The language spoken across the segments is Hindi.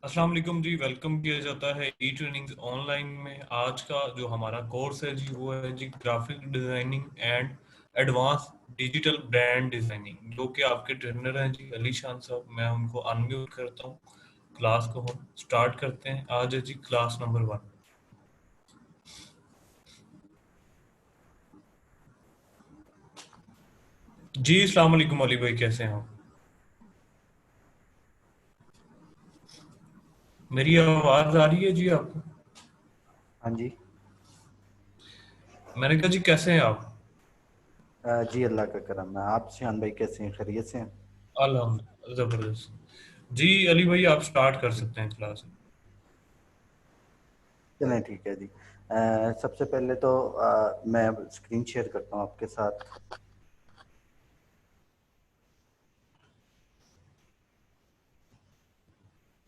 अस्सलाम वालेकुम जी। वेलकम किया जाता है ई ट्रेनिंग्स ऑनलाइन में। आज का जो हमारा कोर्स है जी वो है जी graphic designing and advance digital brand designing, जो कि आपके ट्रेनर हैं जी अली शान साहब। मैं उनको अनम्यूट करता हूँ। क्लास को हम स्टार्ट करते हैं। आज है जी क्लास नंबर 1। जी अस्सलाम वालेकुम अली भाई, कैसे हैं आप? मेरी आवाज आ रही है जी आपको? हाँ जी। मैंने कहा जी कैसे हैं आप? जी अल्लाह का करम है। आप शिहान भाई कैसे हैं? खैरियत से हैं? अल्हम्दुलिल्लाह, जबरदस्त। जी अली भाई, आप स्टार्ट कर जी सकते हैं क्लास। चलें, ठीक है जी। सबसे पहले तो मैं स्क्रीन शेयर करता हूँ आपके साथ।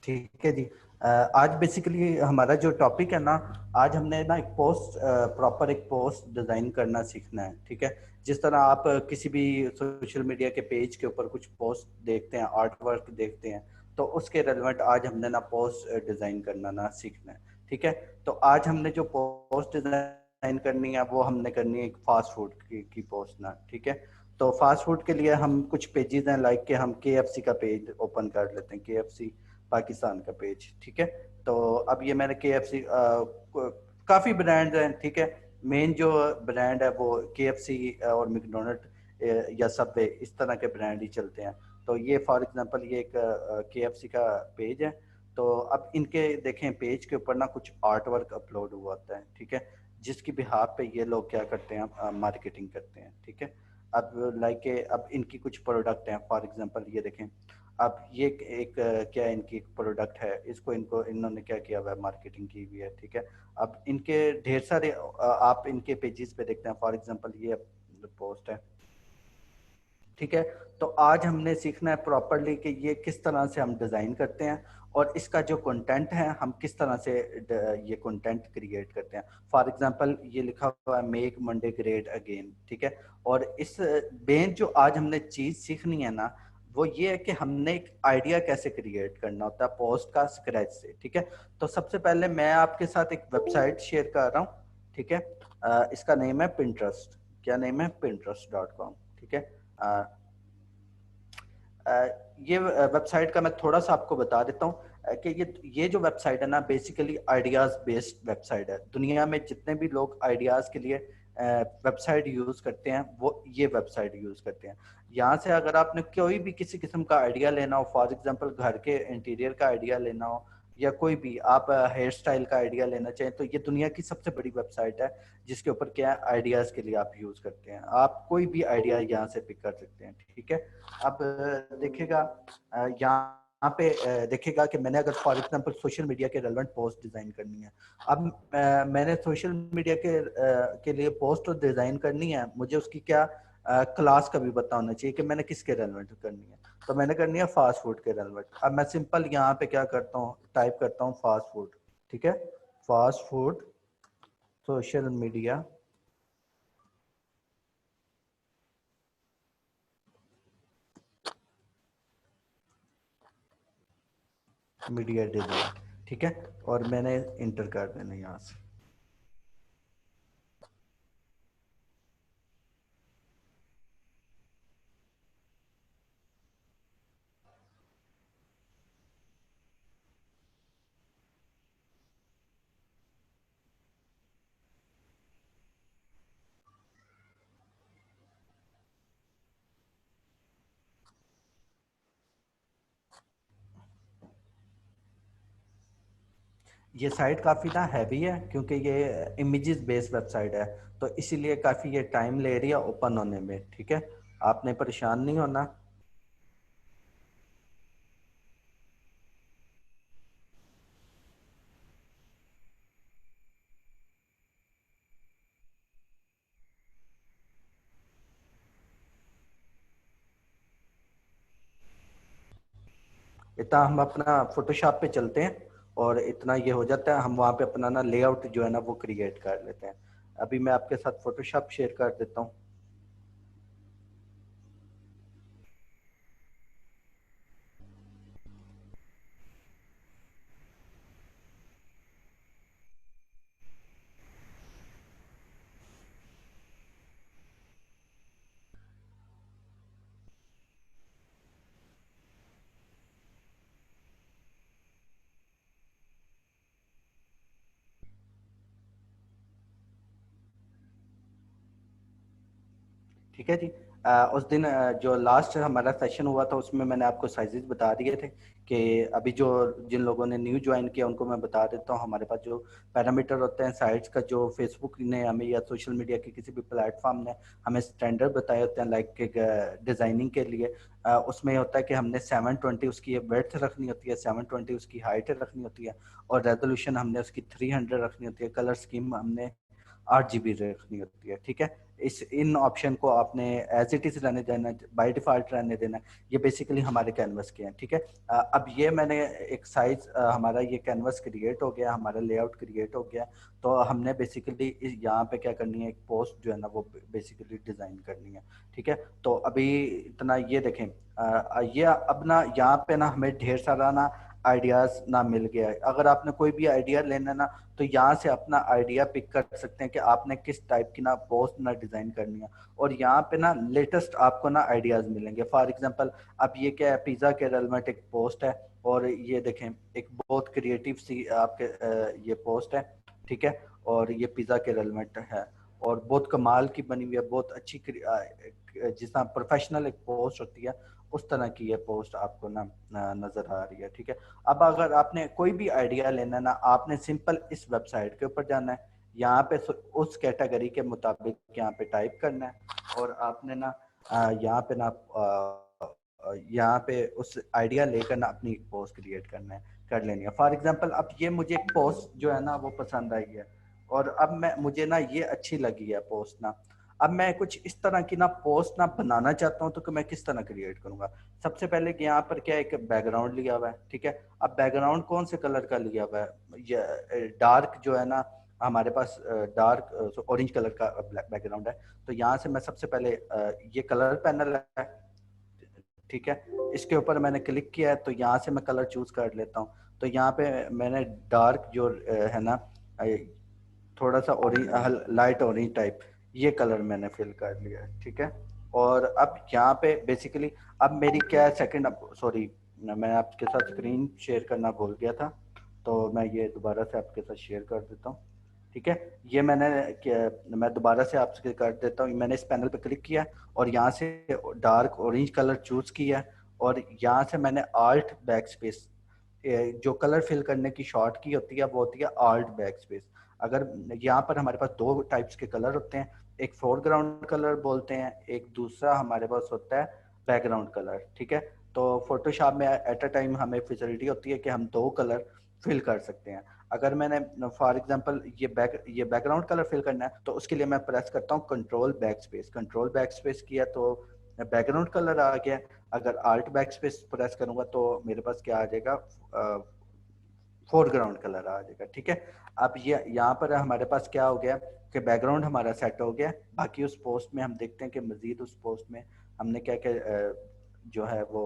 ठीक है जी। आज बेसिकली हमारा जो टॉपिक है ना, आज हमने ना एक पोस्ट, प्रॉपर एक पोस्ट डिज़ाइन करना सीखना है। ठीक है। जिस तरह आप किसी भी सोशल मीडिया के पेज के ऊपर कुछ पोस्ट देखते हैं, आर्ट वर्क देखते हैं, तो उसके रेलेवेंट आज हमने ना पोस्ट डिज़ाइन करना ना सीखना है। ठीक है। तो आज हमने जो पोस्ट डिज़ाइन करनी है वो हमने करनी है एक फास्ट फूड की पोस्ट ना। ठीक है। तो फास्ट फूड के लिए हम कुछ पेजेस हैं, लाइक के हम KFC का पेज ओपन कर लेते हैं, KFC पाकिस्तान का पेज। ठीक है। तो अब ये मैंने KFC, काफ़ी ब्रांड हैं। ठीक है। मेन जो ब्रांड है वो KFC और मैकडोनल्ड या सबवे, इस तरह के ब्रांड ही चलते हैं। तो ये फॉर एग्जांपल ये एक KFC का पेज है। तो अब इनके देखें पेज के ऊपर ना कुछ आर्ट वर्क अपलोड हुआ होता है। ठीक है। जिसकी बिहाफ पे ये लोग क्या करते हैं, मार्केटिंग करते हैं। ठीक है। अब लाइक अब इनकी कुछ प्रोडक्ट हैं, फॉर एग्जांपल ये देखें। अब ये क्या इनकी प्रोडक्ट है, इसको इनको इन्होंने क्या किया हुआ है, मार्केटिंग की हुई है। ठीक है। अब इनके ढेर सारे आप इनके पेजेस पे देखते हैं, फॉर एग्जांपल ये पोस्ट है। ठीक है। तो आज हमने सीखना है प्रॉपरली कि ये किस तरह से हम डिज़ाइन करते हैं और इसका जो कंटेंट है हम किस तरह से ये कंटेंट क्रिएट करते हैं। फॉर एग्जांपल ये लिखा हुआ है मेक मंडे ग्रेट अगेन। ठीक है। और इस मेन जो आज हमने चीज़ सीखनी है ना, वो ये है कि हमने एक आइडिया कैसे क्रिएट करना होता है पोस्ट का स्क्रैच से। ठीक है। तो सबसे पहले मैं आपके साथ एक वेबसाइट शेयर कर रहा हूँ। ठीक है। इसका नेम है पिंटरेस्ट। क्या नेम है? Pinterest.com। ठीक है। अ, ये वेबसाइट का मैं थोड़ा सा आपको बता देता हूँ कि ये जो वेबसाइट है ना, बेसिकली आइडियाज़ बेस्ड वेबसाइट है। दुनिया में जितने भी लोग आइडियाज़ के लिए वेबसाइट यूज़ करते हैं वो ये वेबसाइट यूज़ करते हैं। यहाँ से अगर आपने कोई भी किसी किस्म का आइडिया लेना हो, फॉर एग्जांपल घर के इंटीरियर का आइडिया लेना हो या कोई भी आप हेयर स्टाइल का आइडिया लेना चाहें, तो ये दुनिया की सबसे बड़ी वेबसाइट है जिसके ऊपर क्या आइडियाज़ के लिए आप यूज़ करते हैं। आप कोई भी आइडिया यहाँ से पिक कर सकते हैं। ठीक है। अब देखिएगा, यहाँ पे देखिएगा कि मैंने अगर फॉर एग्जांपल सोशल मीडिया के रेलेवेंट पोस्ट डिज़ाइन करनी है। अब मैंने सोशल मीडिया के लिए पोस्ट डिज़ाइन करनी है, मुझे उसकी क्या क्लास का भी पता होना चाहिए कि मैंने किसके रेलेवेंट करनी है। तो मैंने करनी है फास्ट फूड के रेलेवेंट। अब मैं सिंपल यहाँ पे क्या करता हूँ, टाइप करता हूँ फास्ट फूड। ठीक है। Fast food social media media design. ठीक है। और मैंने इंटर कर देना यहाँ से। ये साइट काफ़ी ना हैवी है क्योंकि ये इमेजेस बेस्ड वेबसाइट है, तो इसीलिए काफ़ी ये टाइम ले रही है ओपन होने में। ठीक है। आपने परेशान नहीं होना। इतना हम अपना फोटोशॉप पे चलते हैं और इतना ये हो जाता है, हम वहाँ पे अपना ना लेआउट जो है ना वो क्रिएट कर लेते हैं। अभी मैं आपके साथ फोटोशॉप शेयर कर देता हूँ। ठीक है जी। उस दिन जो लास्ट हमारा सेशन हुआ था उसमें मैंने आपको साइजेस बता दिए थे कि अभी जो जिन लोगों ने न्यू ज्वाइन किया उनको मैं बता देता हूँ। हमारे पास जो पैरामीटर होते हैं साइट्स का, जो फेसबुक ने हमें या सोशल मीडिया के किसी भी प्लेटफॉर्म ने हमें स्टैंडर्ड बताए होते हैं, लाइक डिज़ाइनिंग के लिए उसमें होता है कि हमने 720 उसकी वेड्थ रखनी होती है, 720 उसकी हाइट रखनी होती है, और रेजोल्यूशन हमने उसकी 300 रखनी होती है, कलर स्कीम हमने 8 GB रखनी होती है। ठीक है, इस इन ऑप्शन को आपने एज इट इज रहने देना, बाय डिफॉल्ट रहने देना। ये बेसिकली हमारे कैनवस के हैं। ठीक है, अब ये मैंने एक साइज हमारा ये कैनवस क्रिएट हो गया, हमारा लेआउट क्रिएट हो गया। तो हमने बेसिकली यहाँ पे क्या करनी है, एक पोस्ट जो है ना वो बेसिकली डिजाइन करनी है। ठीक है, तो अभी इतना ये देखें, ये अब ना यहाँ पे ना हमें ढेर सारा ना आइडियाज ना मिल गया है। अगर आपने कोई भी आइडिया लेना ना तो यहाँ से अपना आइडिया पिक कर सकते हैं कि आपने किस टाइप की ना पोस्ट ना डिजाइन करनी है, और यहाँ पे ना लेटेस्ट आपको ना आइडियाज मिलेंगे। फॉर एग्जांपल अब ये क्या है, पिज्जा के रेलवेंट एक पोस्ट है, और ये देखें एक बहुत क्रिएटिव सी आपके ये पोस्ट है। ठीक है, और ये पिज्जा के रेलवेंट है और बहुत कमाल की बनी हुई है, बहुत अच्छी जिस तरह प्रोफेशनल एक पोस्ट होती है उस तरह की ये पोस्ट आपको ना नजर आ रही है। ठीक है, अब अगर आपने कोई भी आइडिया लेना ना, आपने सिंपल इस वेबसाइट के ऊपर जाना है, यहाँ पे उस कैटेगरी के मुताबिक यहाँ पे टाइप करना है, और आपने ना यहाँ पे ना यहाँ पे उस आइडिया लेकर ना अपनी एक पोस्ट क्रिएट करना है, कर लेनी है। फॉर एग्जांपल अब ये मुझे एक पोस्ट जो है ना वो पसंद आई है, और अब मैं मुझे ना ये अच्छी लगी है पोस्ट ना। अब मैं कुछ इस तरह की ना पोस्ट ना बनाना चाहता हूँ, तो मैं किस तरह क्रिएट करूंगा। सबसे पहले कि यहाँ पर क्या है, एक बैकग्राउंड लिया हुआ है। ठीक है, अब बैकग्राउंड कौन से कलर का लिया हुआ है, ये डार्क जो है ना, हमारे पास डार्क ऑरेंज कलर का बैकग्राउंड है। तो यहाँ से मैं सबसे पहले ये कलर पैनल है, ठीक है, इसके ऊपर मैंने क्लिक किया है, तो यहाँ से मैं कलर चूज कर लेता हूँ। तो यहाँ पे मैंने डार्क जो है ना थोड़ा सा ऑरेंज, लाइट ऑरेंज टाइप, ये कलर मैंने फिल कर लिया है। ठीक है, और अब यहाँ पे बेसिकली अब मेरी क्या है, सेकंड, सॉरी मैं आपके साथ स्क्रीन शेयर करना भूल गया था, तो मैं ये दोबारा से आपके साथ शेयर कर देता हूँ। ठीक है, ये मैं दोबारा से आपसे कर देता हूँ। मैंने इस पैनल पे क्लिक किया और यहाँ से डार्क ऑरेंज कलर चूज किया, और यहाँ से मैंने आल्ट बैक स्पेस, जो कलर फिल करने की शॉर्ट की होती है वो होती है आल्ट बैक स्पेस। अगर यहाँ पर हमारे पास दो टाइप्स के कलर होते हैं, एक फोरग्राउंड कलर बोलते हैं, एक दूसरा हमारे पास होता है बैकग्राउंड कलर। ठीक है, तो फोटोशॉप में एट अ टाइम हमें फैसिलिटी होती है कि हम दो कलर फिल कर सकते हैं। अगर मैंने फॉर एग्जांपल ये बैकग्राउंड कलर फिल करना है तो उसके लिए मैं प्रेस करता हूँ control back space, control back space किया तो बैकग्राउंड कलर आ गया। अगर आल्ट बैक स्पेस प्रेस करूंगा तो मेरे पास क्या आ जाएगा, फोरग्राउंड कलर आ जाएगा। ठीक है, अब ये यहाँ पर हमारे पास क्या हो गया कि बैकग्राउंड हमारा सेट हो गया। बाकी उस पोस्ट में हम देखते हैं कि मजीद उस पोस्ट में हमने क्या क्या जो है वो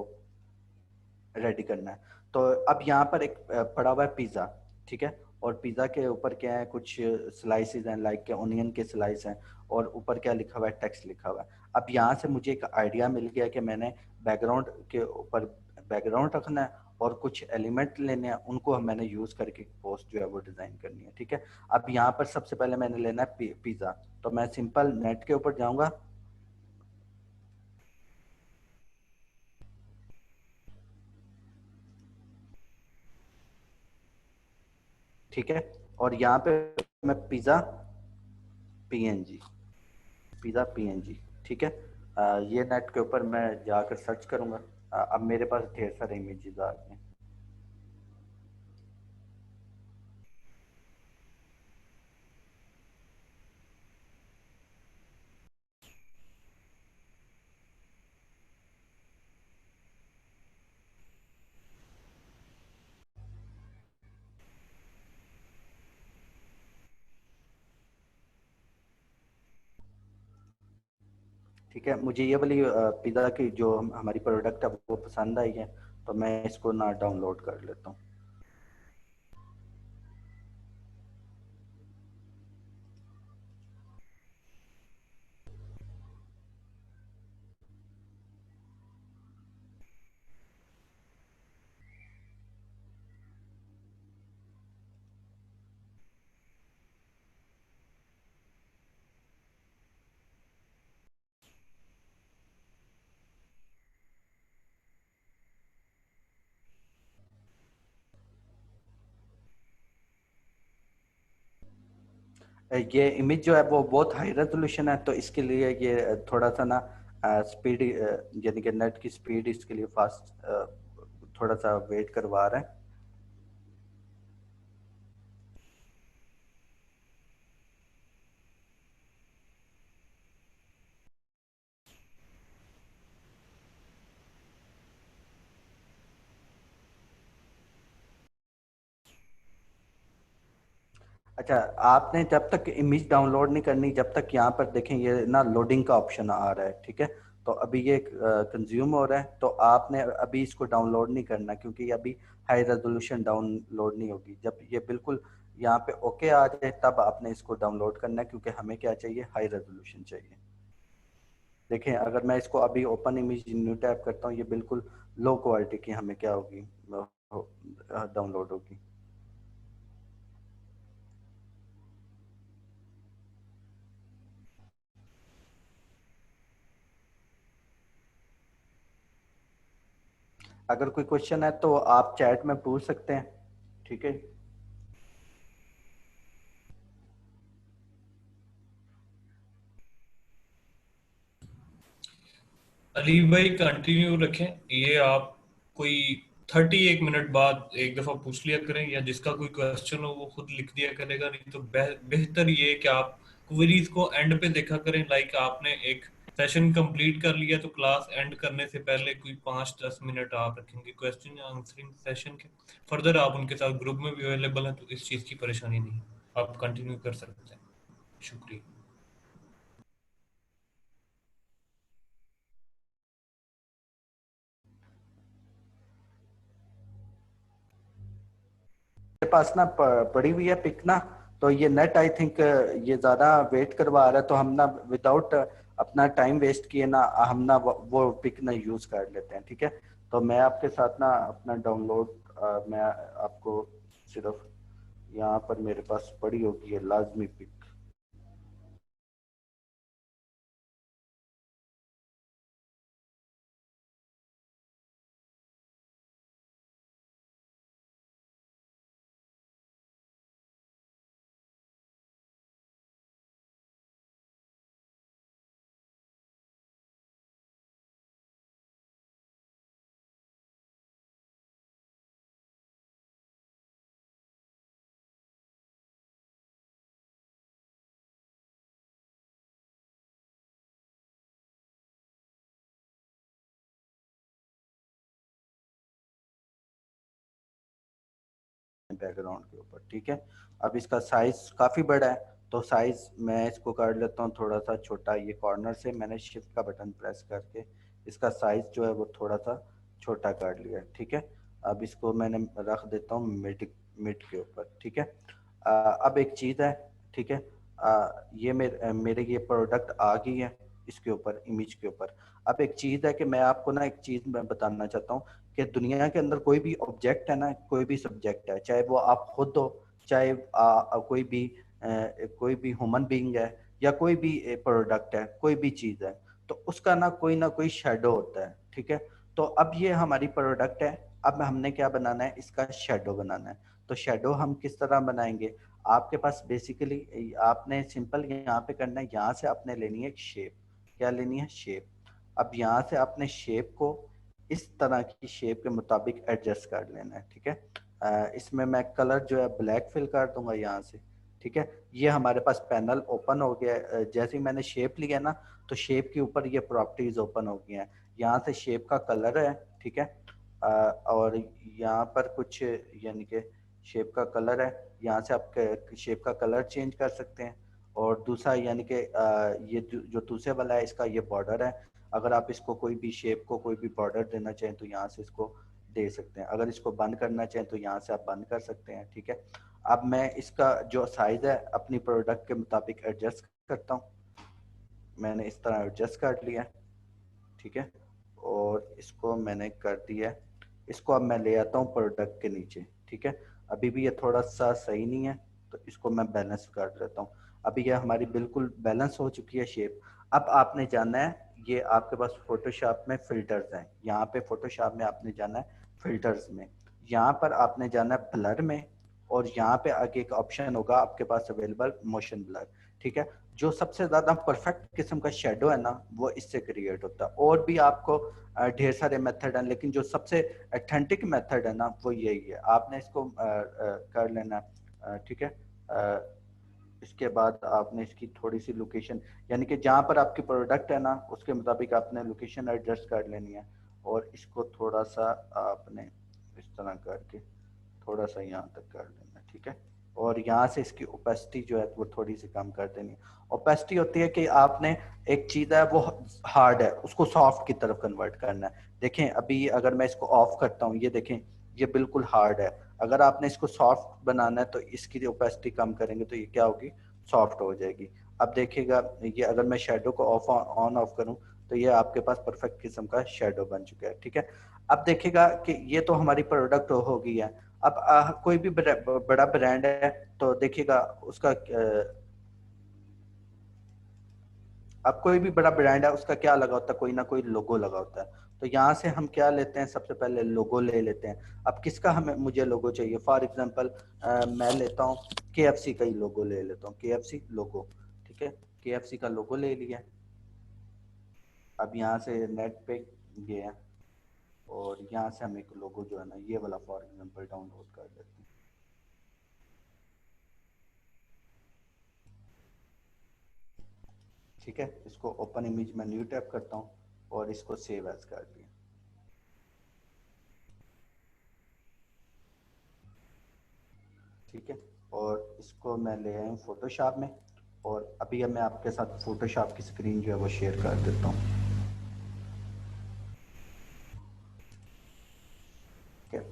रेडी करना है। तो अब यहाँ पर एक पड़ा हुआ है पिज़्ज़ा। ठीक है, और पिज़्ज़ा के ऊपर क्या है, कुछ स्लाइसेस हैं, लाइक के ओनियन के स्लाइस हैं, और ऊपर क्या लिखा हुआ है, टेक्स्ट लिखा हुआ है। अब यहाँ से मुझे एक आइडिया मिल गया कि मैंने बैकग्राउंड के ऊपर बैकग्राउंड रखना है और कुछ एलिमेंट लेने हैं, उनको मैंने यूज करके पोस्ट जो है वो डिजाइन करनी है। ठीक है, अब यहाँ पर सबसे पहले मैंने लेना है पिज़्ज़ा, तो मैं सिंपल नेट के ऊपर जाऊंगा। ठीक है, और यहाँ पे मैं पीएनजी पिज़्ज़ा पीएनजी। ठीक है, ये नेट के ऊपर मैं जाकर सर्च करूंगा। अब मेरे पास ढेर सारे इमेजेस आ गए हैं। ठीक है, मुझे ये वाली पिज़्ज़ा की जो हमारी प्रोडक्ट है वो पसंद आई है, तो मैं इसको ना डाउनलोड कर लेता हूँ। ये इमेज जो है वो बहुत हाई रेजोल्यूशन है, तो इसके लिए ये थोड़ा सा ना स्पीड, यानी कि नेट की स्पीड इसके लिए फास्ट थोड़ा सा वेट करवा रहा है। अच्छा, आपने जब तक इमेज डाउनलोड नहीं करनी, जब तक यहाँ पर देखें ये ना लोडिंग का ऑप्शन आ रहा है, ठीक है। तो अभी ये कंज्यूम हो रहा है, तो आपने अभी इसको डाउनलोड नहीं करना, क्योंकि ये अभी हाई रेजोल्यूशन डाउनलोड नहीं होगी। जब ये बिल्कुल यहाँ पे ओके आ जाए तब आपने इसको डाउनलोड करना है, क्योंकि हमें क्या चाहिए, हाई रेजोल्यूशन चाहिए। देखें, अगर मैं इसको अभी ओपन इमेज न्यू टैब करता हूँ, ये बिल्कुल लो क्वालिटी की हमें क्या होगी, डाउनलोड होगी। अगर कोई क्वेश्चन है तो आप चैट में पूछ सकते हैं, ठीक है। अली भाई कंटिन्यू रखें, ये आप कोई 31 मिनट बाद एक दफा पूछ लिया करें, या जिसका कोई क्वेश्चन हो वो खुद लिख दिया करेगा। नहीं तो बेहतर ये है कि आप क्वेरीज को एंड पे देखा करें। लाइक आपने एक सेशन कंप्लीट कर लिया, तो क्लास एंड करने से पहले कोई 5-10 मिनट आप रखेंगे क्वेश्चन आंसरिंग सेशन के। फर्दर आप उनके साथ ग्रुप में भी अवेलेबल हैं, तो इस चीज़ की परेशानी नहीं है, आप कंटिन्यू कर सकते हैं। शुक्रिया। मेरे पास ना पड़ी हुई है पिक ना, तो ये नेट आई थिंक ये ज्यादा वेट करवा रहा है, तो हम ना विदाउट अपना टाइम वेस्ट किए ना, हम ना वो पिक ना यूज कर लेते हैं, ठीक है। तो मैं आपके साथ ना अपना डाउनलोड, मैं आपको सिर्फ यहाँ पर मेरे पास पड़ी होगी है लाजमी पिक। बैकग्राउंड के ऊपर, ठीक है। अब इसका साइज काफी बड़ा है, तो साइज मैं इसको कर लेता हूँ थोड़ा सा छोटा। ये कॉर्नर से मैंने शिफ्ट का बटन प्रेस करके इसका साइज जो है वो थोड़ा सा छोटा कर लिया, ठीक है। अब इसको मैंने रख देता हूँ मिड मिड के ऊपर, ठीक है। अब एक चीज़ है, ठीक है। ये मेरे ये प्रोडक्ट आ गई है इसके ऊपर, इमेज के ऊपर। अब एक चीज़ है कि मैं आपको ना एक चीज़ मैं बताना चाहता हूँ कि दुनिया के अंदर कोई भी ऑब्जेक्ट है ना, कोई भी सब्जेक्ट है, चाहे वो आप खुद हो, चाहे कोई भी ह्यूमन बीइंग है, या कोई भी प्रोडक्ट है, कोई भी चीज़ है, तो उसका ना कोई शेडो होता है, ठीक है। तो अब ये हमारी प्रोडक्ट है, अब हमने क्या बनाना है, इसका शेडो बनाना है। तो शेडो हम किस तरह बनाएंगे, आपके पास बेसिकली आपने सिंपल यहाँ पे करना है, यहाँ से आपने लेनी है एक शेप। क्या लेनी है, शेप। अब यहाँ से आपने शेप को इस तरह की शेप के मुताबिक एडजस्ट कर लेना है, ठीक है। इसमें मैं कलर जो है ब्लैक फिल कर दूंगा यहाँ से, ठीक है। ये हमारे पास पैनल ओपन हो गया है। जैसे ही मैंने शेप लिया ना, तो शेप के ऊपर ये प्रॉपर्टीज ओपन हो गई हैं। यहाँ से शेप का कलर है, ठीक है। और यहाँ पर कुछ यानी कि शेप का कलर है, यहाँ से आप शेप का कलर चेंज कर सकते हैं। और दूसरा यानी कि ये जो दूसरे वाला है, इसका ये बॉर्डर है। अगर आप इसको कोई भी शेप को कोई भी बॉर्डर देना चाहें तो यहाँ से इसको दे सकते हैं। अगर इसको बंद करना चाहें तो यहाँ से आप बंद कर सकते हैं, ठीक है। अब मैं इसका जो साइज है अपनी प्रोडक्ट के मुताबिक एडजस्ट करता हूँ। मैंने इस तरह एडजस्ट कर लिया, ठीक है। और इसको मैंने कर दिया है। इसको अब मैं ले आता हूँ प्रोडक्ट के नीचे, ठीक है। अभी भी ये थोड़ा सा सही नहीं है, तो इसको मैं बैलेंस कर देता हूँ। अभी ये हमारी बिल्कुल बैलेंस हो चुकी है शेप। अब आपने जाना है, ये आपके पास फोटोशॉप में फिल्टर्स हैं, यहाँ पे फोटोशॉप में आपने जाना है फिल्टर्स में। यहाँ पर आपने जाना है ब्लर में, और यहाँ पे आगे एक ऑप्शन होगा आपके पास अवेलेबल मोशन ब्लर, ठीक है। जो सबसे ज्यादा परफेक्ट किस्म का शेडो है ना वो इससे क्रिएट होता है। और भी आपको ढेर सारे मेथड हैं, लेकिन जो सबसे अथेंटिक मेथड है ना वो यही है। आपने इसको कर लेना, ठीक है। इसके बाद आपने इसकी थोड़ी सी लोकेशन, यानी कि जहाँ पर आपकी प्रोडक्ट है ना उसके मुताबिक आपने लोकेशन एडजस्ट कर लेनी है। और इसको थोड़ा सा आपने इस तरह करके थोड़ा सा यहाँ तक कर लेना, ठीक है। और यहाँ से इसकी ओपेसिटी जो है वो थोड़ी सी कम कर देनी है। ओपेसिटी होती है कि आपने एक चीज़ है वो हार्ड है उसको सॉफ्ट की तरफ कन्वर्ट करना है। देखें अभी अगर मैं इसको ऑफ करता हूँ, ये देखें ये बिल्कुल हार्ड है। अगर आपने इसको सॉफ्ट बनाना है तो इसकी ओपेसिटी कम करेंगे तो ये क्या होगी, सॉफ्ट हो जाएगी। अब देखिएगा ये अगर मैं शेडो को ऑफ ऑन ऑफ करूं तो ये आपके पास परफेक्ट किस्म का शेडो बन चुका है, ठीक है। अब देखिएगा कि ये तो हमारी प्रोडक्ट हो गई है। अब कोई भी बड़ा ब्रांड है तो देखिएगा उसका अब कोई भी बड़ा ब्रांड है उसका क्या लगा होता है, कोई ना कोई लोगो लगा होता है। तो यहाँ से हम क्या लेते हैं, सबसे पहले लोगो ले लेते हैं। अब किसका हमें मुझे लोगो चाहिए, फॉर एग्जांपल मैं लेता हूँ KFC का ही लोगो ले लेता हूँ, KFC लोगो, ठीक है। KFC का लोगो ले लिया। अब यहाँ से नेट पे गए हैं और यहाँ से हम एक लोगो जो है ना ये वाला फॉर एग्जांपल डाउनलोड कर लेते हैं, ठीक है। इसको ओपन इमेज में न्यू टैप करता हूँ और इसको सेव एज कर दिया, ठीक है। और इसको मैं ले आया हूँ फोटोशॉप में और अभी मैं आपके साथ फोटोशॉप की स्क्रीन जो है वो शेयर कर देता हूँ, ठीक है।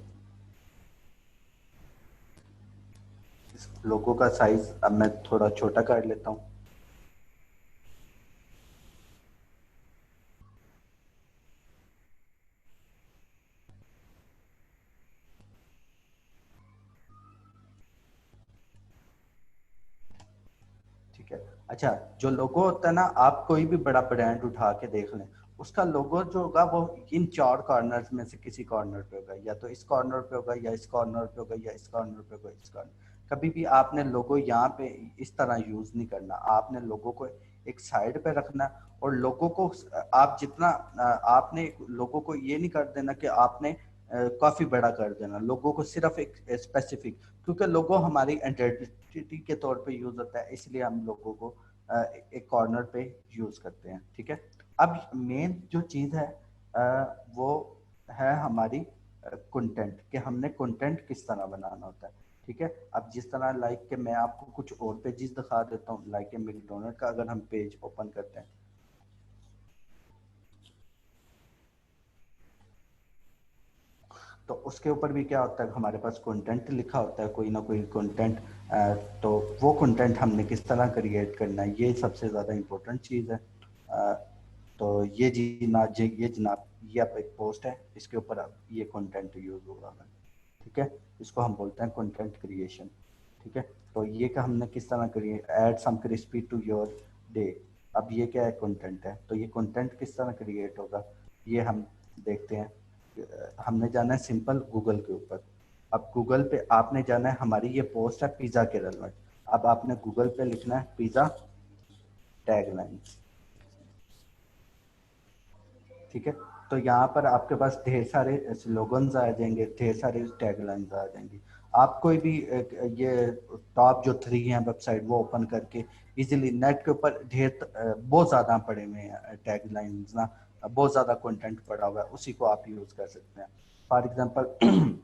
इस लोगो का साइज अब मैं थोड़ा छोटा कर लेता हूँ, ठीक है। अच्छा, जो लोगो होता है ना, आप कोई भी बड़ा ब्रांड उठा के देख लें, उसका लोगो जो होगा वो इन चार कॉर्नर्स में से किसी कॉर्नर पे होगा, या तो इस कॉर्नर पे होगा या इस कॉर्नर पे होगा या इस कॉर्नर पे होगा, इस कॉर्नर। कभी भी आपने लोगो यहाँ पे इस तरह यूज नहीं करना, आपने लोगो को एक साइड पे रखना। और लोगो को आप जितना आपने लोगो को ये नहीं कर देना कि आपने काफी बड़ा कर देना लोगो को, सिर्फ एक स्पेसिफिक, क्योंकि लोगो हमारी आइडेंटिटी के तौर पे यूज होता है, इसलिए हम लोगों को एक कॉर्नर पे यूज करते हैं, ठीक है। अब मेन जो चीज है वो है हमारी कंटेंट, कि हमने कंटेंट किस तरह बनाना होता है, ठीक है। अब जिस तरह लाइक के मैं आपको कुछ और पेजेस दिखा देता हूँ, लाइक मैकडोनल्ड का अगर हम पेज ओपन करते हैं तो उसके ऊपर भी क्या होता है, हमारे पास कंटेंट लिखा होता है, कोई ना कोई कंटेंट। तो वो कंटेंट हमने किस तरह क्रिएट करना है, ये सबसे ज़्यादा इम्पोर्टेंट चीज़ है। तो ये जनाब ये आप एक पोस्ट है, इसके ऊपर अब ये कंटेंट यूज हो रहा है, ठीक है। इसको हम बोलते हैं कंटेंट क्रिएशन, ठीक है। तो ये का हमने किस तरह create, add some crispy to your day. अब ये क्या है, कंटेंट है, तो ये कंटेंट किस तरह क्रिएट होगा ये हम देखते हैं। हमने जाना है सिंपल गूगल के ऊपर। अब गूगल पे आपने जाना है, हमारी ये पोस्ट है पिज़्ज़ा के रेलेवेंट। अब आपने गूगल पे लिखना है पिज़्ज़ा टैगलाइन, ठीक है। तो यहाँ पर आपके पास ढेर सारे स्लोगन्स आ जाएंगे, ढेर सारे टैगलाइंस आ जाएंगी। आप कोई भी ये टॉप जो 3 हैं वेबसाइट वो ओपन करके इजीली नेट के ऊपर बहुत ज़्यादा पड़े हुए हैं टैगलाइंस ना, बहुत ज़्यादा कंटेंट पड़ा हुआ है, उसी को आप यूज़ कर सकते हैं। फॉर एग्जांपल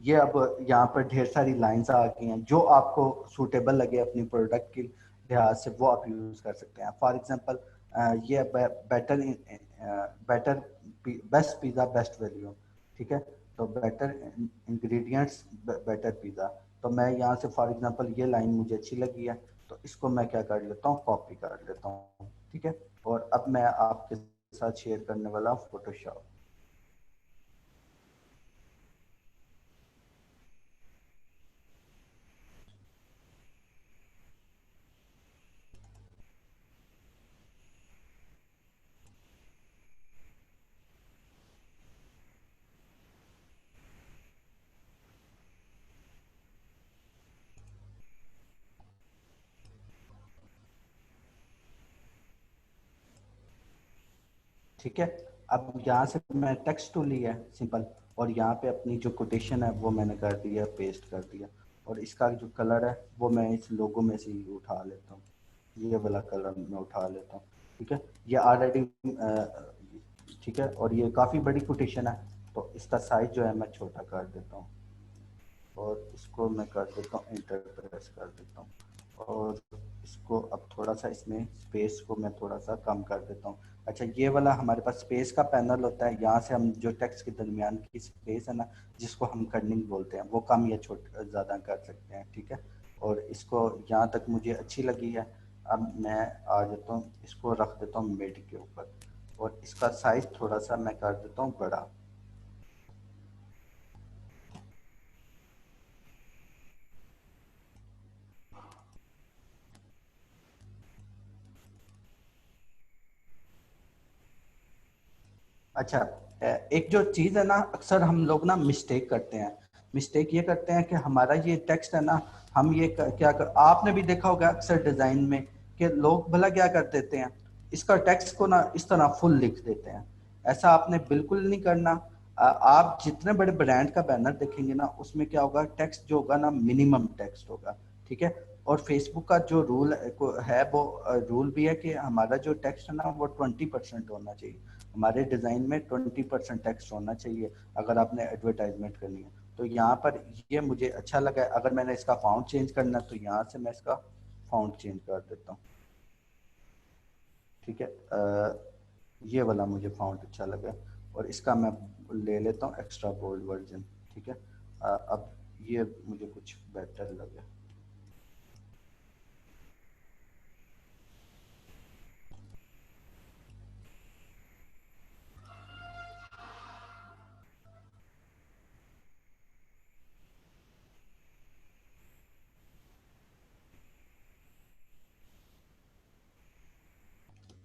ये अब यहाँ पर ढेर सारी लाइंस आ गई हैं, जो आपको सूटेबल लगे अपनी प्रोडक्ट के लिहाज से वो आप यूज़ कर सकते हैं। फॉर एग्जांपल ये better better best pizza best value, ठीक है। तो बेटर इंग्रेडिएंट्स बेटर पिज़्ज़ा। तो मैं यहाँ से फॉर एग्जांपल ये लाइन मुझे अच्छी लगी है तो इसको मैं क्या कर लेता हूँ, कॉपी कर लेता हूँ, ठीक है। और अब मैं आपके साथ शेयर करने वाला हूँ फोटोशॉप। ठीक है। अब यहाँ से मैं टेक्स्ट टू लिया है सिंपल, और यहाँ पे अपनी जो कोटेशन है वो मैंने कर दिया, पेस्ट कर दिया, और इसका जो कलर है वो मैं इस लोगो में से ही उठा लेता हूँ, ये वाला कलर मैं उठा लेता हूँ। ठीक है, ये ऑलरेडी ठीक है, और ये काफ़ी बड़ी कोटेशन है, तो इसका साइज जो है मैं छोटा कर देता हूँ, और इसको मैं कर देता हूँ इंटर प्रेस कर देता हूँ, और इसको अब थोड़ा सा इसमें स्पेस को मैं थोड़ा सा कम कर देता हूँ। अच्छा, ये वाला हमारे पास स्पेस का पैनल होता है, यहाँ से हम जो टेक्स्ट के दरमियान की स्पेस है ना, जिसको हम कर्निंग बोलते हैं, वो कम या छोटा ज़्यादा कर सकते हैं। ठीक है, और इसको यहाँ तक मुझे अच्छी लगी है। अब मैं आ जाता हूँ, इसको रख देता हूँ मिड के ऊपर, और इसका साइज थोड़ा सा मैं कर देता हूँ बड़ा। अच्छा, एक जो चीज़ है ना, अक्सर हम लोग ना मिस्टेक करते हैं। मिस्टेक ये करते हैं कि हमारा ये टेक्स्ट है ना, हम ये क्या कर, आपने भी देखा होगा अक्सर डिज़ाइन में कि लोग भला क्या कर देते हैं, इसका टेक्स्ट को ना इस तरह फुल लिख देते हैं। ऐसा आपने बिल्कुल नहीं करना। आप जितने बड़े ब्रांड का बैनर देखेंगे ना, उसमें क्या होगा, टेक्स्ट जो होगा ना मिनिमम टेक्स्ट होगा। ठीक है, और फेसबुक का जो रूल है वो रूल भी है कि हमारा जो टेक्स्ट है ना वो 20% होना चाहिए। हमारे डिज़ाइन में 20% टेक्स्ट होना चाहिए अगर आपने एडवर्टाइजमेंट करनी है। तो यहाँ पर ये मुझे अच्छा लगा है। अगर मैंने इसका फाउंट चेंज करना है तो यहाँ से मैं इसका फाउंट चेंज कर देता हूँ। ठीक है, ये वाला मुझे फाउंट अच्छा लगा, और इसका मैं ले लेता हूँ एक्स्ट्रा बोल्ड वर्जन। ठीक है, अब ये मुझे कुछ बेटर लगे।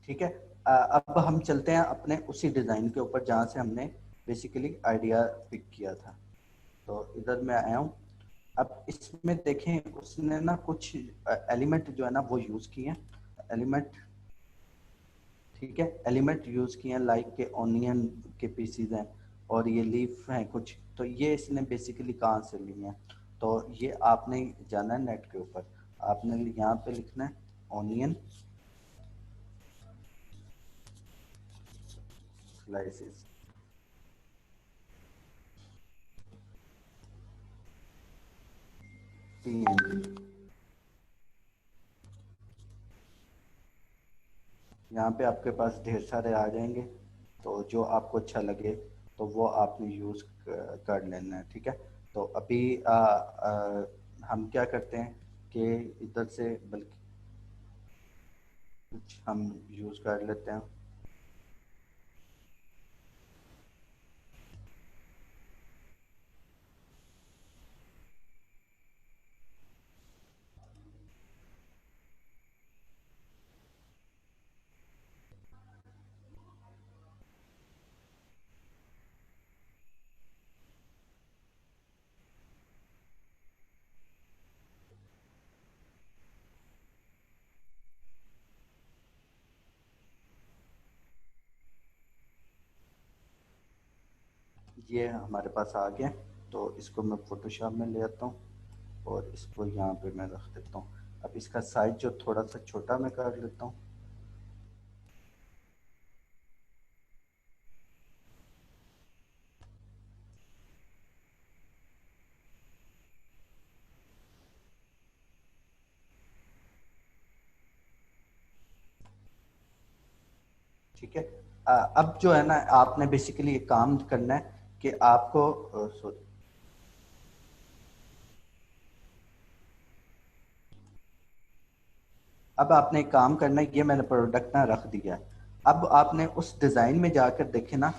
ठीक है, अब हम चलते हैं अपने उसी डिज़ाइन के ऊपर जहाँ से हमने बेसिकली आइडिया पिक किया था। तो इधर मैं आया हूँ। अब इसमें देखें, उसने ना कुछ एलिमेंट जो है ना वो यूज़ किए हैं, एलिमेंट। ठीक है, एलिमेंट यूज़ किए हैं, लाइक के ऑनियन के पीसीज हैं, और ये लीफ हैं कुछ, तो ये इसने बेसिकली कहाँ से लिए हैं। तो ये आपने जाना है नेट के ऊपर, आपने यहाँ पे लिखना है ऑनियन स्लाइसेस। यहाँ पे आपके पास ढेर सारे आ जाएंगे, तो जो आपको अच्छा लगे तो वो आपने यूज़ कर लेना है। ठीक है, तो अभी हम क्या करते हैं कि इधर से बल्कि कुछ हम यूज़ कर लेते हैं। ये हमारे पास आ गया, तो इसको मैं फोटोशॉप में ले आता हूँ, और इसको यहाँ पे मैं रख देता हूँ। अब इसका साइज जो थोड़ा सा छोटा मैं कर लेता हूँ। ठीक है, अब जो है ना, आपने बेसिकली एक काम करना है कि आपको सॉरी, अब आपने एक काम करना है, ये मैंने प्रोडक्ट ना रख दिया है। अब आपने उस डिज़ाइन में जाकर देखे ना,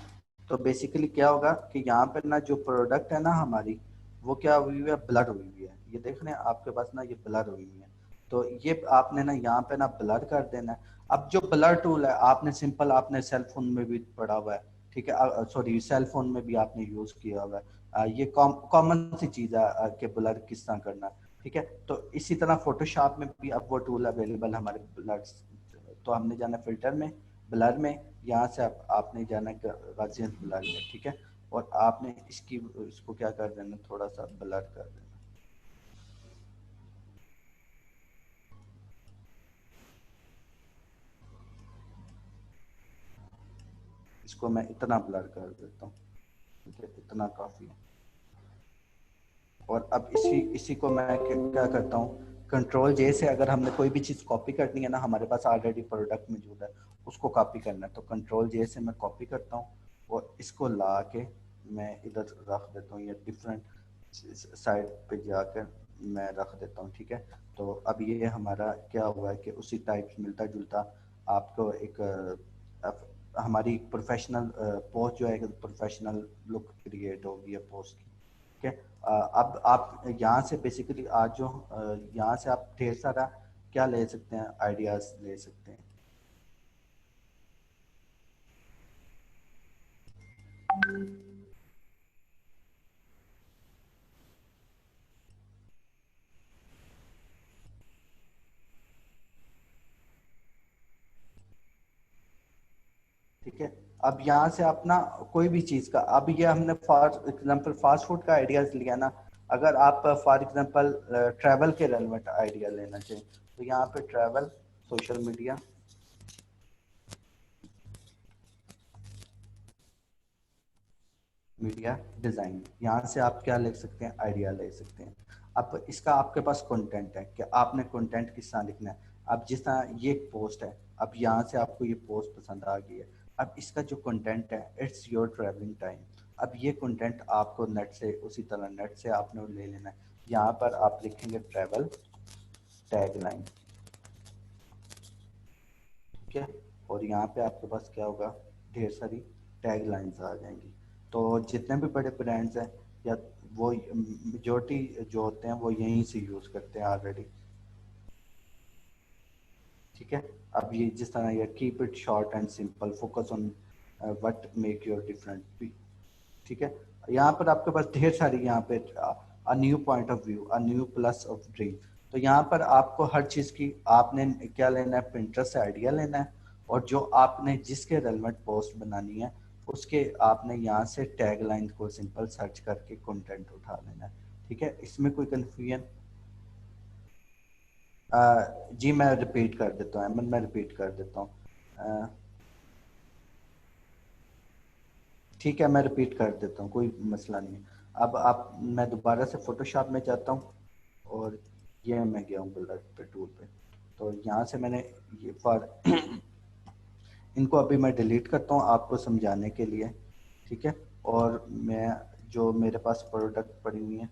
तो बेसिकली क्या होगा कि यहाँ पे ना जो प्रोडक्ट है ना हमारी, वो क्या हुई हुई है, ब्लर हुई हुई है। ये देख रहे हैं आपके पास ना, ये ब्लर हुई हुई है। तो ये आपने ना यहाँ पे ना ब्लर कर देना है। अब जो ब्लर टूल है, आपने सिंपल, आपने सेल फोन में भी पढ़ा हुआ है। ठीक है, सॉरी, सेल फोन में भी आपने यूज़ किया हुआ है। ये कॉमन सी चीज़ है कि ब्लर किस तरह करना है। ठीक है, तो इसी तरह फोटोशॉप में भी अब वो टूल अवेलेबल हमारे ब्लड्स। तो हमने जाना फिल्टर में, ब्लर में, यहाँ से आपने जाना है गाजियन ब्लर में, ठीक है। और आपने इसको क्या कर देना, थोड़ा सा ब्लर कर देना। इसको मैं इतना ब्लर कर देता हूँ, ठीक है, इतना काफी है। और अब इसी को मैं क्या करता हूँ, कंट्रोल जे से अगर हमने कोई भी चीज़ कॉपी करनी है ना, हमारे पास ऑलरेडी प्रोडक्ट मौजूद है, उसको कॉपी करना है, तो कंट्रोल जे से मैं कॉपी करता हूँ और इसको ला के मैं इधर रख देता हूँ, या डिफरेंट साइड पे जाकर मैं रख देता हूँ, ठीक है। तो अब ये हमारा क्या हुआ है कि उसी टाइप मिलता जुलता आपको एक हमारी प्रोफेशनल पोस्ट जो है, प्रोफेशनल लुक क्रिएट होगी है पोस्ट की, ठीक है। अब आप यहाँ से बेसिकली आज जो यहाँ से आप ढेर सारा क्या ले सकते हैं, आइडियाज ले सकते हैं। ठीक है, अब यहाँ से अपना कोई भी चीज का, अब ये हमने फॉर एग्जांपल फास्ट फूड का आइडियाज लिया ना, अगर आप फॉर एग्जांपल ट्रैवल के रेलेवेंट आइडिया लेना चाहिए, तो यहाँ पे travel social media media design, यहाँ से आप क्या ले सकते हैं, आइडिया ले सकते हैं। अब इसका आपके पास कंटेंट है कि आपने कंटेंट किस तरह लिखना है। अब जिस तरह ये एक पोस्ट है, अब यहाँ से आपको ये पोस्ट पसंद आ गई है, अब इसका जो कंटेंट है, इट्स योर ट्रैवलिंग टाइम। अब ये कंटेंट आपको नेट से, उसी तरह नेट से आपने ले लेना है। यहाँ पर आप लिखेंगे ट्रैवल टैगलाइन, ठीक है। और यहाँ पे आपके पास क्या होगा, ढेर सारी टैग लाइन्स आ जाएंगी। तो जितने भी बड़े ब्रांड्स हैं, या वो मेजोरिटी जो होते हैं वो यहीं से यूज़ करते हैं ऑलरेडी, ठीक है। अब ये जिस तरह ये keep it short and simple, focus on what make your different, ठीक है। यहाँ पर आपके पास ढेर सारी, यहाँ पे a new point of view, a new plus of dream. तो यहाँ पर आपको हर चीज की आपने क्या लेना है, पिंटरेस्ट से आइडिया लेना है, और जो आपने जिसके रेलेवेंट पोस्ट बनानी है, उसके आपने यहाँ से टैग लाइन को सिंपल सर्च करके कंटेंट उठा लेना है, ठीक है। इसमें कोई कंफ्यूजन? जी मैं रिपीट कर देता हूँ अहमद, मैं रिपीट कर देता हूँ, ठीक है, मैं रिपीट कर देता हूँ, कोई मसला नहीं है। अब आप, मैं दोबारा से फोटोशॉप में जाता हूँ, और ये मैं गया हूँ ब्लर पे टूल पे। तो यहाँ से मैंने ये फॉर इनको अभी मैं डिलीट करता हूँ आपको समझाने के लिए, ठीक है। और मैं जो मेरे पास प्रोडक्ट पड़ी हुई है,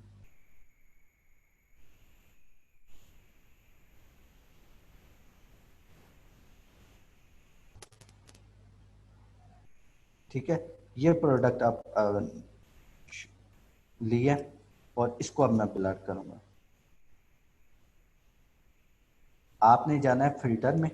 ठीक है, ये प्रोडक्ट आप लिए, और इसको अब मैं ब्लर करूँगा। आपने जाना है फिल्टर में,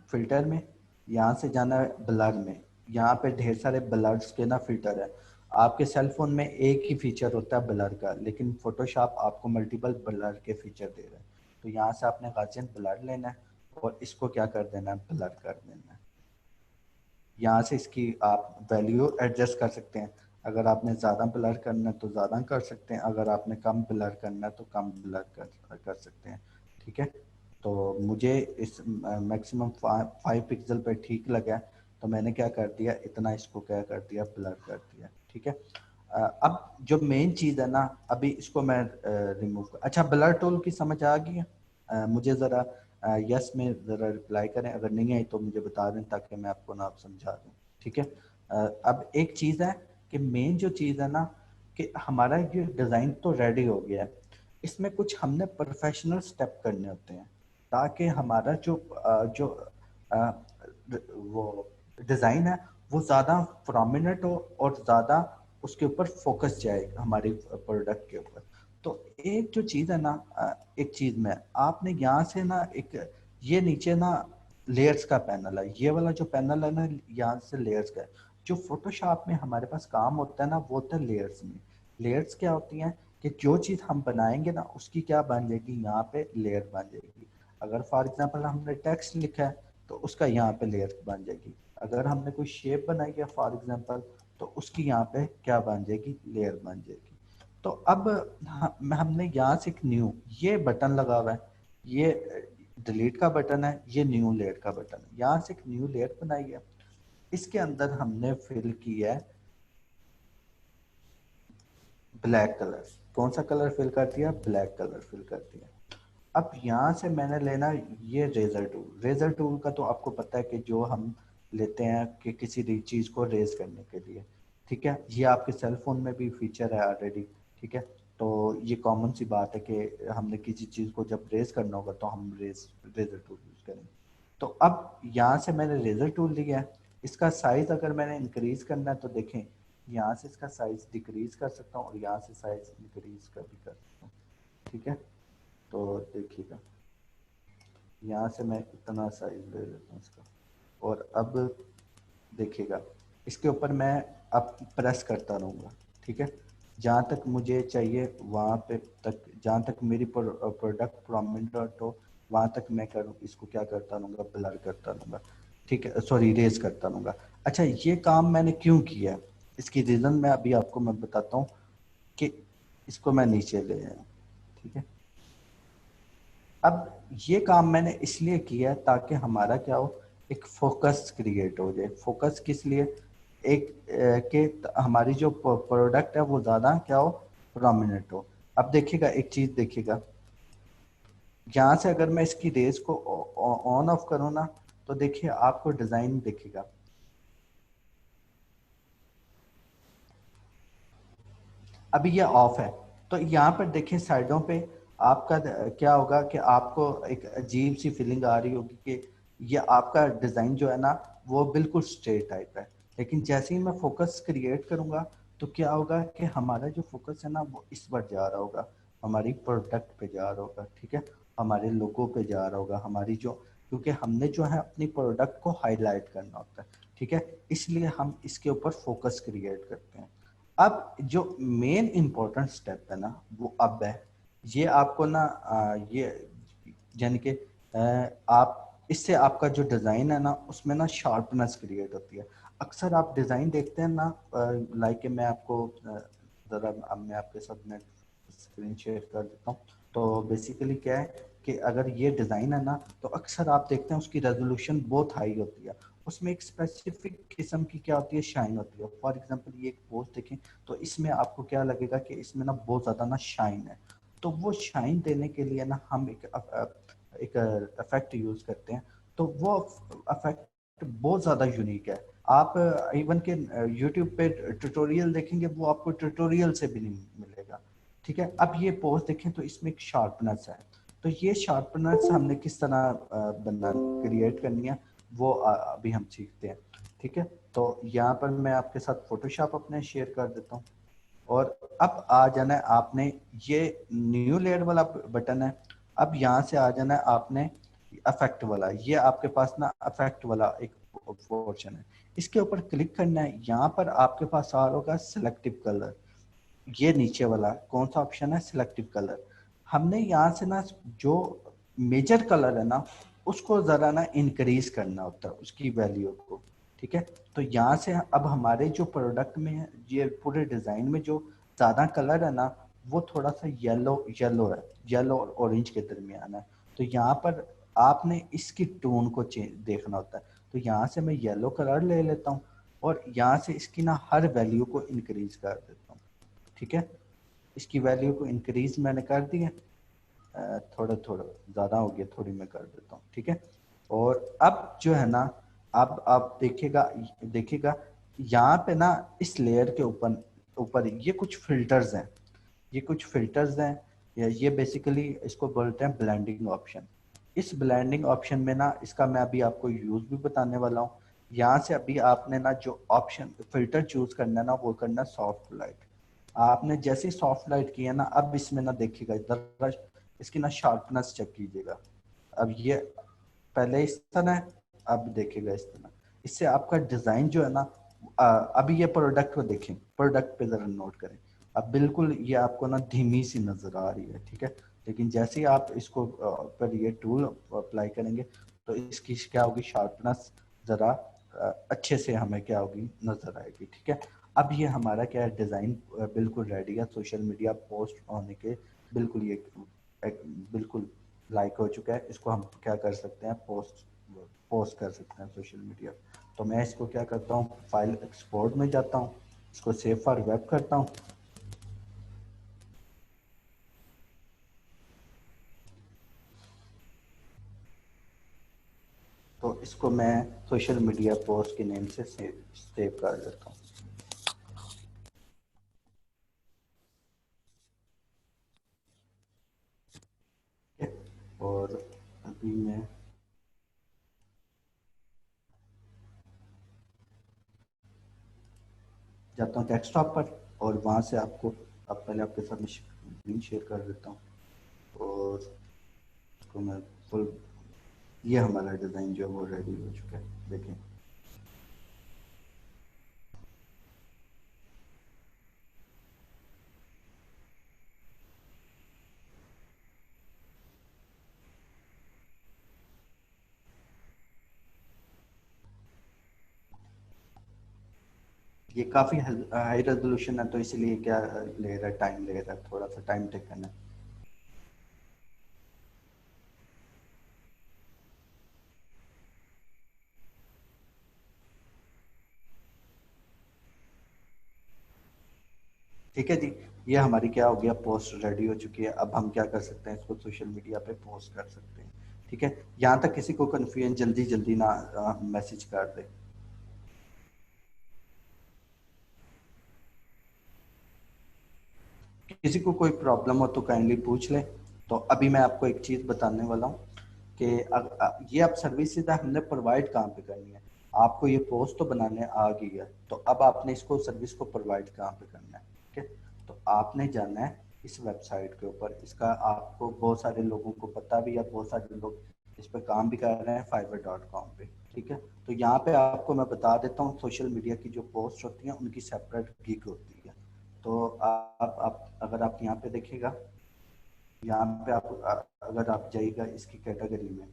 फिल्टर में यहाँ से जाना है ब्लर में। यहाँ पे ढेर सारे ब्लर्स के ना फिल्टर है। आपके सेल फोन में एक ही फीचर होता है ब्लर का, लेकिन फोटोशॉप आपको मल्टीपल ब्लर के फीचर दे रहा है। तो यहाँ से आपने गाजियन ब्लर लेना है, और इसको क्या कर देना है, ब्लर कर देना है। यहाँ से इसकी आप वैल्यू एडजस्ट कर सकते हैं। अगर आपने ज़्यादा ब्लर करना है तो ज़्यादा कर सकते हैं, अगर आपने कम ब्लर करना है तो कम ब्लर कर सकते हैं, ठीक है। तो मुझे इस मैक्सिमम 5 पिक्सल पे ठीक लगा, तो मैंने क्या कर दिया, इतना इसको क्या कर दिया, ब्लर कर दिया, ठीक है। अब जो मेन चीज़ है ना, अभी इसको मैं रिमूव, अच्छा ब्लर टूल की समझ आ गई है? मुझे ज़रा यस में ज़रा रिप्लाई करें, अगर नहीं आई तो मुझे बता दें, ताकि मैं आपको ना समझा दूँ, ठीक है। अब एक चीज़ है कि मेन जो चीज़ है ना, कि हमारा ये डिज़ाइन तो रेडी हो गया है, इसमें कुछ हमने प्रोफेशनल स्टेप करने होते हैं, ताकि हमारा जो अ, वो डिज़ाइन है वो ज़्यादा प्रोमिनेंट हो, और ज़्यादा उसके ऊपर फोकस जाए हमारे प्रोडक्ट के ऊपर। तो एक जो चीज़ है ना, एक चीज़ में आपने यहाँ से ना एक, ये नीचे ना लेयर्स का पैनल है, ये वाला जो पैनल है ना, यहाँ से लेयर्स का है। जो फोटोशॉप में हमारे पास काम होता है ना, वो होता है लेयर्स में। लेयर्स क्या होती हैं कि जो चीज़ हम बनाएंगे ना, उसकी क्या बन जाएगी, यहाँ पे लेयर बन जाएगी। अगर फॉर एग्जांपल हमने टेक्स्ट लिखा है, तो उसका यहाँ पे लेयर बन जाएगी। अगर हमने कोई शेप बनाई है फॉर एग्जांपल, तो उसकी यहाँ पे क्या बन जाएगी, लेयर बन जाएगी। तो अब हमने यहाँ से एक न्यू ये बटन लगा हुआ है, ये डिलीट का बटन है, ये न्यू लेयर का बटन है, यहाँ से एक न्यू लेयर बनाई है। इसके अंदर हमने फिल किया है ब्लैक कलर। कौन सा कलर फिल कर दिया, ब्लैक कलर फिल कर दिया। अब यहाँ से मैंने लेना ये रेजर टूल। रेजर टूल का तो आपको पता है कि जो हम लेते हैं कि किसी भी चीज़ को रेज करने के लिए, ठीक है। ये आपके सेल फोन में भी फीचर है ऑलरेडी, ठीक है। तो ये कॉमन सी बात है कि हमने किसी चीज़ को जब रेज करना होगा तो हम रेजर टूल यूज करेंगे। तो अब यहाँ से मैंने रेजर टूल लिया है। इसका साइज अगर मैंने इंक्रीज करना है तो देखें, यहाँ से इसका साइज डिक्रीज कर सकता हूँ और यहाँ से साइज इंक्रीज कर भी कर सकता हूँ, ठीक है। तो देखिएगा यहाँ से मैं इतना साइज ले लेता हूँ इसका, और अब देखिएगा इसके ऊपर मैं अब प्रेस करता रहूँगा, ठीक है। जहाँ तक मुझे चाहिए वहाँ पे तक, जहाँ तक मेरी प्रोडक्ट प्रोमिनेंट हो वहाँ तक मैं करूँ, इसको क्या करता रहूँगा, ब्लर करता रहूँगा, ठीक है, सॉरी इरेज करता रहूँगा। अच्छा, ये काम मैंने क्यों किया है, इसकी रीज़न मैं अभी आपको मैं बताता हूँ कि इसको मैं नीचे ले आया, ठीक है। अब ये काम मैंने इसलिए किया है ताकि हमारा क्या हो, एक फोकस क्रिएट हो जाए। फोकस किस लिए, एक कि हमारी जो प्रोडक्ट है वो ज़्यादा क्या हो, प्रोमिनेंट हो। अब देखिएगा एक चीज़ देखिएगा, यहाँ से अगर मैं इसकी रेस को ऑन ऑफ करूँ ना, तो देखिए आपको डिज़ाइन दिखेगा। अभी ये ऑफ है, तो यहाँ पर देखिए साइडों पे आपका क्या होगा कि आपको एक अजीब सी फीलिंग आ रही होगी कि ये आपका डिज़ाइन जो है ना वो बिल्कुल स्ट्रेट टाइप है। लेकिन जैसे ही मैं फोकस क्रिएट करूँगा तो क्या होगा कि हमारा जो फोकस है ना वो इस पर जा रहा होगा, हमारी प्रोडक्ट पे जा रहा होगा, ठीक है, हमारे लोगों पे जा रहा होगा, हमारी जो, क्योंकि हमने जो है अपनी प्रोडक्ट को हाईलाइट करना होता है, ठीक है, इसलिए हम इसके ऊपर फोकस क्रिएट करते हैं। अब जो मेन इम्पोर्टेंट स्टेप है ना वो अब है, ये आपको ना ये यानी कि आप इससे आपका जो डिज़ाइन है ना उसमें ना शार्पनेस क्रिएट होती है। अक्सर आप डिज़ाइन देखते हैं ना, लाइक मैं आपको ज़रा अब मैं आपके साथ में स्क्रीन शेयर कर देता हूँ। तो बेसिकली क्या है कि अगर ये डिज़ाइन है ना तो अक्सर आप देखते हैं उसकी रेजोल्यूशन बहुत हाई होती है, उसमें एक स्पेसिफिक किस्म की क्या होती है, शाइन होती है। फॉर एग्जांपल ये एक पोस्ट देखें तो इसमें आपको क्या लगेगा कि इसमें ना बहुत ज़्यादा ना शाइन है। तो वो शाइन देने के लिए ना हम एक इफेक्ट यूज़ करते हैं, तो वो इफेक्ट बहुत ज़्यादा यूनिक है। आप इवन के यूट्यूब पे ट्यूटोरियल देखेंगे वो आपको ट्यूटोरियल से भी नहीं मिलेगा, ठीक है। अब ये पोस्ट देखें तो इसमें एक शार्पनेस है, तो ये शार्पनेस हमने किस तरह बना क्रिएट करनी है वो अभी हम सीखते हैं, ठीक है। तो यहाँ पर मैं आपके साथ फोटोशॉप अपने शेयर कर देता हूँ, और अब आ जाना है आपने, ये न्यू लेयर वाला बटन है। अब यहाँ से आ जाना है आपने अफेक्ट वाला, ये आपके पास ना अफेक्ट वाला एक पोर्शन है, इसके ऊपर क्लिक करना है। यहाँ पर आपके पास आ रहा होगा सिलेक्टिव कलर, ये नीचे वाला कौन सा ऑप्शन है, सिलेक्टिव कलर। हमने यहाँ से ना जो मेजर कलर है ना उसको जरा ना इंक्रीज करना होता है उसकी वैल्यू को, ठीक है। तो यहाँ से अब हमारे जो प्रोडक्ट में है, ये पूरे डिजाइन में जो ज्यादा कलर है ना वो थोड़ा सा येलो येलो है, येलो और ऑरेंज के दरमियान है। तो यहाँ पर आपने इसकी टोन को देखना होता है। तो यहाँ से मैं येलो कलर ले लेता हूँ और यहाँ से इसकी ना हर वैल्यू को इंक्रीज कर देता हूँ, ठीक है। इसकी वैल्यू को इंक्रीज मैंने कर दी है, थोड़ा थोड़ा ज़्यादा हो गया, थोड़ी मैं कर देता हूँ, ठीक है। और अब जो है ना, अब आप देखिएगा, देखिएगा यहाँ पे ना इस लेयर के ऊपर ऊपर ये कुछ फिल्टर्स हैं, ये कुछ फिल्टर्स हैं, या ये बेसिकली इसको बोलते हैं ब्लेंडिंग ऑप्शन। इस ब्लेंडिंग ऑप्शन में ना इसका मैं अभी आपको यूज भी बताने वाला हूँ। यहाँ से अभी आपने ना जो ऑप्शन फिल्टर चूज करना है ना वो करना है सॉफ्ट लाइट। आपने जैसे सॉफ्ट लाइट किया ना, अब इसमें ना देखिएगा जरा इसकी ना शार्पनेस चेक कीजिएगा। अब ये पहले इस तरह है, अब देखिएगा इस तरह। इससे आपका डिजाइन जो है ना, अभी ये प्रोडक्ट को देखें, प्रोडक्ट पे जरा नोट करें। अब बिल्कुल ये आपको ना धीमी सी नजर आ रही है, ठीक है। लेकिन जैसे ही आप इसको पर ये टूल अप्लाई करेंगे तो इसकी क्या होगी, शार्पनेस जरा अच्छे से हमें क्या होगी नजर आएगी। ठीक है, अब ये हमारा क्या है, डिजाइन बिल्कुल रेडी है सोशल मीडिया पोस्ट होने के, बिल्कुल ये बिल्कुल लाइक हो चुका है। इसको हम क्या कर सकते हैं, पोस्ट पोस्ट कर सकते हैं सोशल मीडिया। तो मैं इसको क्या करता हूँ, फाइल एक्सपोर्ट में जाता हूँ, इसको सेव फॉर वेब करता हूँ। तो इसको मैं सोशल मीडिया पोस्ट के नेम से सेव कर देता हूँ। और अभी मैं जाता हूँ डेस्कटॉप पर, और वहाँ से आपको अब पहले आपके साथ मैं स्क्रीन शेयर कर देता हूँ। और इसको मैं फुल, ये हमारा डिज़ाइन जो है वो रेडी हो चुका है, देखें। ये काफ़ी हाई रेजोल्यूशन है, तो इसलिए क्या ले रहा है, टाइम ले रहा है, थोड़ा सा टाइम टेकन है। ठीक है जी, ये हमारी क्या हो गया, पोस्ट रेडी हो चुकी है। अब हम क्या कर सकते हैं, इसको सोशल मीडिया पे पोस्ट कर सकते हैं। ठीक है, यहाँ तक किसी को कन्फ्यूजन जल्दी जल्दी ना मैसेज कर दे। किसी को कोई प्रॉब्लम हो तो काइंडली पूछ ले। तो अभी मैं आपको एक चीज़ बताने वाला हूँ कि ये अब सर्विस सीधा हमने प्रोवाइड कहाँ पे करनी है। आपको ये पोस्ट तो बनाने आ गई है, तो अब आपने इसको सर्विस को प्रोवाइड कहाँ पे करना है। ठीक है, तो आपने जाना है इस वेबसाइट के ऊपर। इसका आपको बहुत सारे लोगों को पता भी है, बहुत सारे लोग इस पर काम भी कर रहे हैं, fiverr.com पे। ठीक है, तो यहाँ पे आपको मैं बता देता हूँ, सोशल मीडिया की जो पोस्ट होती हैं उनकी सेपरेट गिग होती है। तो आप अगर आप यहाँ पे देखिएगा, यहाँ पे आप अगर आप जाइएगा इसकी कैटेगरी में,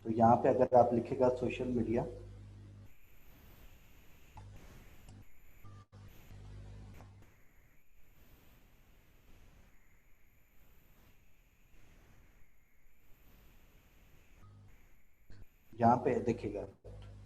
तो यहाँ पे अगर आप लिखेगा सोशल मीडिया, यहाँ पे देखिएगा,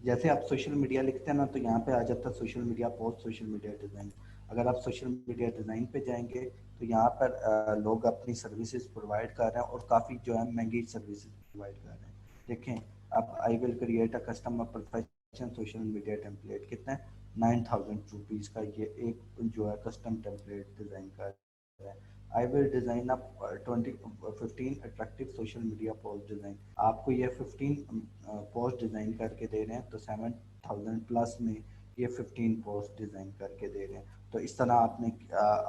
जैसे आप सोशल मीडिया लिखते हैं ना, तो यहाँ पे आ जाता है social media post, social media design. अगर आप सोशल मीडिया डिज़ाइन पे जाएंगे, तो यहाँ पर लोग अपनी सर्विसेज प्रोवाइड कर रहे हैं, और काफ़ी जो है महंगी सर्विसेज प्रोवाइड कर रहे हैं। देखें, अब I will create a customer professional social media template, कितना है, 9,000 रुपीज़ का ये एक जो है कस्टम टेम्पलेट डिज़ाइन कर रहा है। I will design up 15 attractive social media post design. आपको ये 15 पोस्ट डिज़ाइन करके दे रहे हैं, तो 7,000 प्लस में ये 15 पोस्ट डिज़ाइन करके दे रहे हैं। तो इस तरह आपने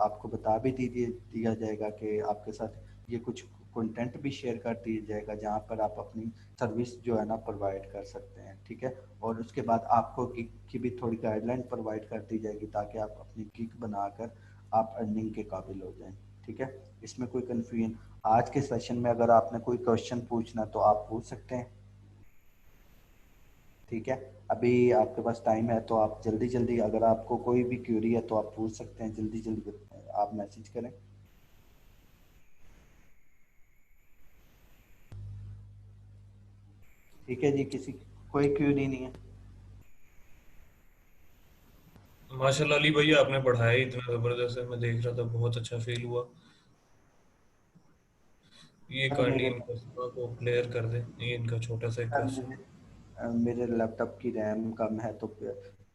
आपको बता भी दिया जाएगा कि आपके साथ ये कुछ कंटेंट भी शेयर कर दिया जाएगा, जहाँ पर आप अपनी सर्विस जो है ना प्रोवाइड कर सकते हैं। ठीक है, और उसके बाद आपको गिग की भी थोड़ी गाइडलाइन प्रोवाइड कर दी जाएगी, ताकि आप अपनी गिग बनाकर आप अर्निंग के काबिल हो जाएं। ठीक है, इसमें कोई कन्फ्यूजन, आज के सेशन में अगर आपने कोई क्वेश्चन पूछना तो आप पूछ सकते हैं। ठीक है, अभी आपके पास टाइम है, तो आप जल्दी जल्दी, अगर आपको कोई भी क्यूरी है तो आप पूछ सकते हैं, जल्दी जल्दी आप मैसेज करें। ठीक है जी, किसी कोई क्यूरी नहीं है। माशाल्लाह अली भैया, आपने पढ़ाया ही इतना जबरदस्त है, मैं देख रहा था, बहुत अच्छा फील हुआ। ये सर काइंडली मेरे इनका सवाल को क्लियर कर दे, ये इनका छोटा सा एक सर क्वेश्चन। मेरे लैपटॉप की रैम कम है, तो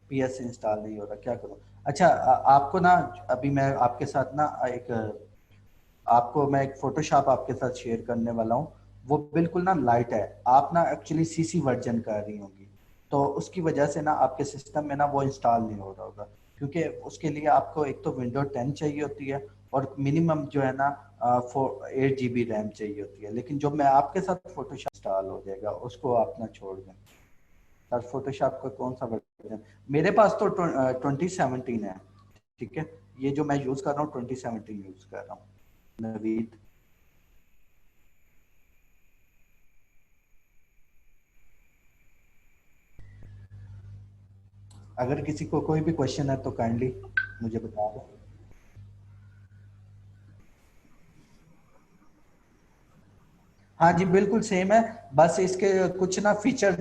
पीएस इंस्टॉल नहीं हो रहा, क्या करूं। अच्छा, आपको ना, अभी मैं आपके साथ ना एक आपको मैं एक फोटोशॉप आपके साथ शेयर करने वाला हूँ। वो बिल्कुल ना लाइट है, आप ना एक्चुअली सीसी वर्जन कर रही होंगी, तो उसकी वजह से ना आपके सिस्टम में ना वो इंस्टॉल नहीं हो रहा होगा। क्योंकि उसके लिए आपको एक तो विंडो 10 चाहिए होती है, और मिनिमम जो है ना 8 GB रैम चाहिए होती है। लेकिन जो मैं आपके साथ फोटोशॉप इंस्टॉल हो जाएगा, उसको आप ना छोड़ दें। सर फोटोशॉप का कौन सा वर्जन, मेरे पास तो 2017 है। ठीक है, ये जो मैं यूज कर रहा हूँ 2017 यूज कर रहा हूँ, नवीद। अगर किसी को कोई भी क्वेश्चन है तो काइंडली मुझे बता दो। हाँ जी बिल्कुल सेम है, बस इसके कुछ ना फीचर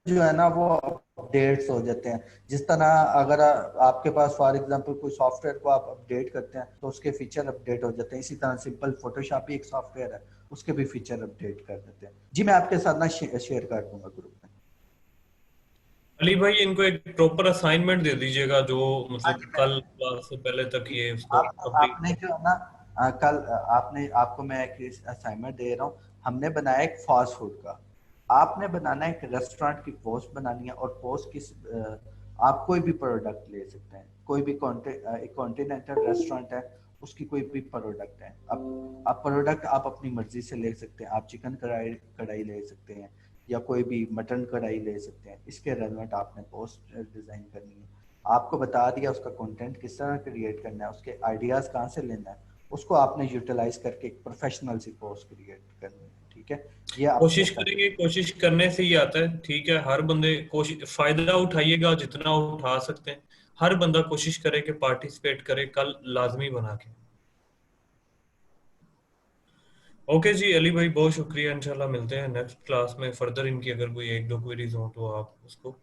जो है ना वो अपडेट्स हो जाते हैं। जिस तरह अगर आपके पास फॉर एग्जांपल कोई सॉफ्टवेयर को आप अपडेट करते हैं तो उसके फीचर अपडेट हो जाते हैं। इसी तरह सिंपल फोटोशॉप ही एक सॉफ्टवेयर है, उसके भी फीचर अपडेट कर देते हैं। जी मैं आपके साथ ना शेयर कर दूंगा ग्रुप में। अली भाई इनको एक प्रॉपर असाइनमेंट दे दीजिएगा जो हाँ मतलब जी कल क्लास से पहले तक ये उसको आप कंप्लीट आपने कर। जो है ना कल आपने आपको मैं एक असाइनमेंट दे रहा हूँ। हमने बनाया एक फास्ट फूड का, आपने बनाना है एक रेस्टोरेंट की पोस्ट बनानी है। और पोस्ट किस आप कोई भी प्रोडक्ट ले सकते हैं, कोई भी एक कॉन्टिनेंटल रेस्टोरेंट है उसकी कोई भी प्रोडक्ट है। अब आप प्रोडक्ट आप अपनी मर्जी से ले सकते हैं। आप चिकन कढ़ाई कढ़ाई ले सकते हैं या कोई भी मटन कढ़ाई ले सकते हैं। इसके रेलेवेंट आपने पोस्ट डिजाइन करनी है। आपको बता दिया उसका कंटेंट किस तरह क्रिएट करना है, उसके आइडियाज कहाँ से लेना है, उसको आपने यूटिलाइज करके एक प्रोफेशनल सी पोस्ट क्रिएट करनी है। ठीक है, ये आपने कोशिश करना करेंगे, कोशिश करने से ही आता है। ठीक है, हर बंदे कोशिश फायदा उठाइएगा जितना उठा सकते हैं। हर बंदा कोशिश करे कि पार्टिसिपेट करे, कल लाजमी बना के। ओके जी अली भाई, बहुत शुक्रिया। इंशाल्लाह मिलते हैं नेक्स्ट क्लास में फर्दर। इनकी अगर कोई एक दो क्वेरीज हो तो आप उसको